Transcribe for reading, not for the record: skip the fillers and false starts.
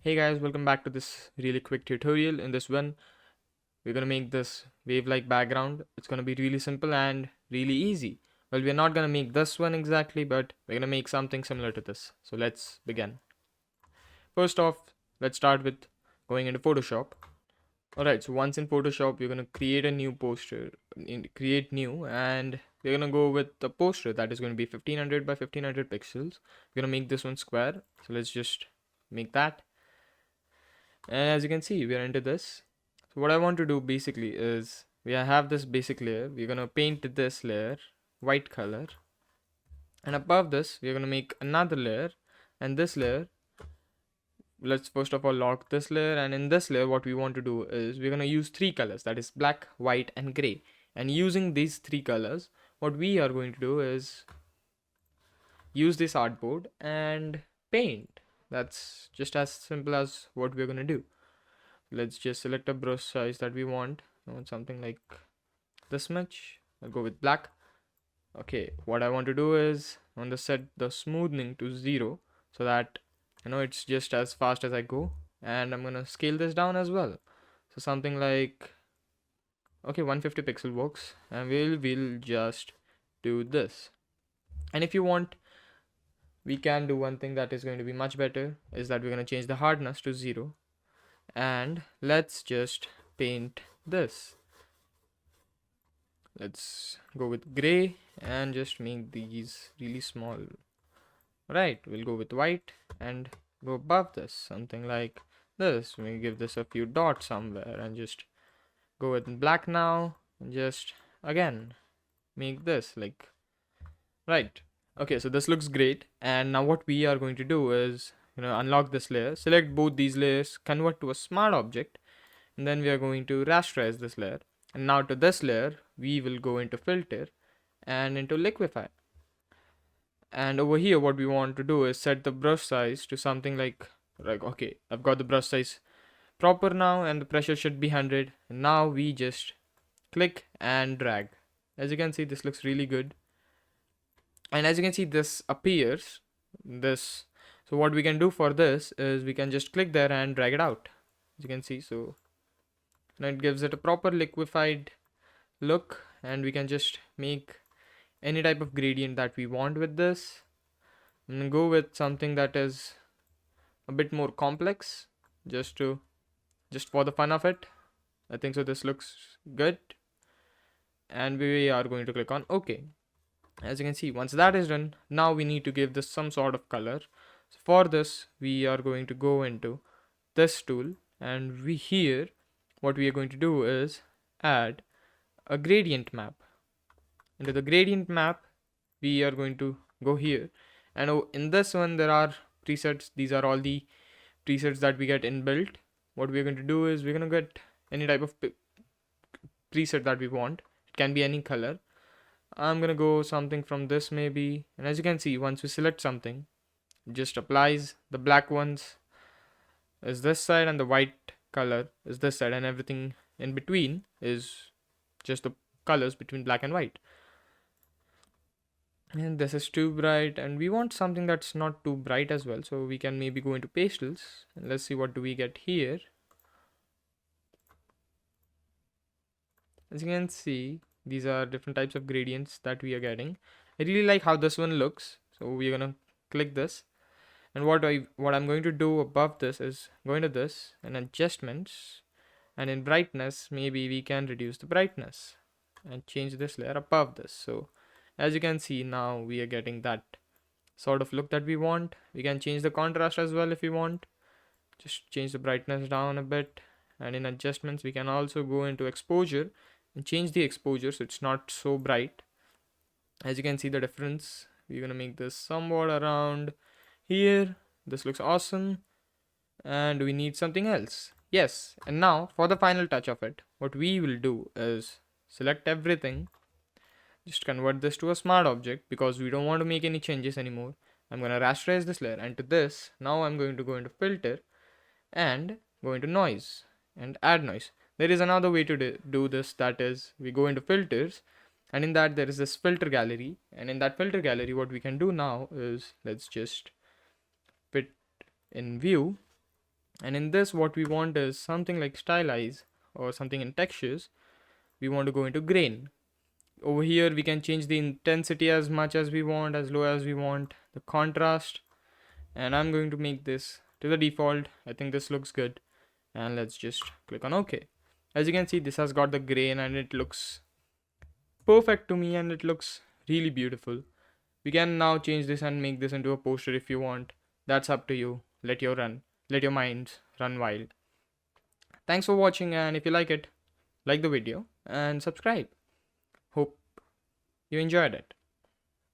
Hey guys, welcome back to this really quick tutorial. In this one, we're gonna make this wave-like background. It's gonna be really simple and really easy. Well, we're not gonna make this one exactly, but we're gonna make something similar to this. So let's begin. First off, let's start with going into Photoshop. Alright, so once in Photoshop, we're gonna create a new poster, create new, and we're gonna go with the poster that is gonna be 1500 by 1500 pixels. We're gonna make this one square. So let's just make that. And as you can see, we are into this. So what I want to do basically is we have this basic layer. We're gonna paint this layer white color, and above this we're gonna make another layer, and this layer, let's first of all lock this layer, and in this layer what we want to do is we're gonna use three colors, that is black, white and gray. And using these three colors, what we are going to do is use this artboard and paint. That's just as simple as what we're gonna do. Let's just select a brush size that we want. I want something like this much. I'll go with black. Okay, what I want to do is I want to set the smoothing to 0 so that it's just as fast as I go, and I'm gonna scale this down as well. So something like, okay, 150 pixel works, and we'll just do this. And if you want, we can do one thing that is going to be much better, is that we're gonna change the hardness to 0, and let's just paint this. Let's go with gray and just make these really small. Right, we'll go with white and go above this, something like this. We give this a few dots somewhere and just go with black now, and just again make this like, right. Okay, so this looks great, and now what we are going to do is unlock this layer, select both these layers, convert to a smart object, and then we are going to rasterize this layer. And now to this layer we will go into filter and into liquify. And over here what we want to do is set the brush size to something like okay, I've got the brush size proper now, and the pressure should be 100. And now we just click and drag. As you can see, this looks really good, and as you can see, this appears this. So what we can do for this is we can just click there and drag it out, as you can see. So now it gives it a proper liquefied look, and we can just make any type of gradient that we want with this. I'm gonna go with something that is a bit more complex, just for the fun of it. I think so this looks good, and we are going to click on OK. As you can see, once that is done, now we need to give this some sort of color. So for this we are going to go into this tool, and what we are going to do is add a gradient map. Into the gradient map we are going to go here, and in this one there are presets. These are all the presets that we get inbuilt. What we're going to do is we're going to get any type of preset that we want. It can be any color. I'm gonna go something from this maybe, and as you can see, once we select something, it just applies. The black ones is this side and the white color is this side, and everything in between is just the colors between black and white. And this is too bright, and we want something that's not too bright as well, so we can maybe go into pastels, and let's see what do we get here. As you can see, these are different types of gradients that we are getting. I really like how this one looks, so we're gonna click this, and what I'm going to do above this is go into this and adjustments, and in brightness maybe we can reduce the brightness and change this layer above this. So as you can see, now we are getting that sort of look that we want. We can change the contrast as well if we want. Just change the brightness down a bit, and in adjustments we can also go into exposure and change the exposure so it's not so bright. As you can see the difference, we're gonna make this somewhat around here. This looks awesome, and we need something else. Yes, and now for the final touch of it, what we will do is select everything, just convert this to a smart object because we don't want to make any changes anymore. I'm gonna rasterize this layer, and to this now I'm going to go into filter and go into noise and add noise. There is another way to do this, that is we go into filters, and in that there is this filter gallery, and in that filter gallery what we can do now is let's just fit in view, And in this, what we want is something like stylize or something in textures. We want to go into grain. Over here, we can change the intensity as much as we want, as low as we want, the contrast, and I'm going to make this to the default. I think this looks good, and let's just click on OK. As you can see, this has got the grain and it looks perfect to me, and it looks really beautiful. We can now change this and make this into a poster if you want. That's up to you. Let your minds run wild. Thanks for watching, and if you like it, like the video and subscribe. Hope you enjoyed it.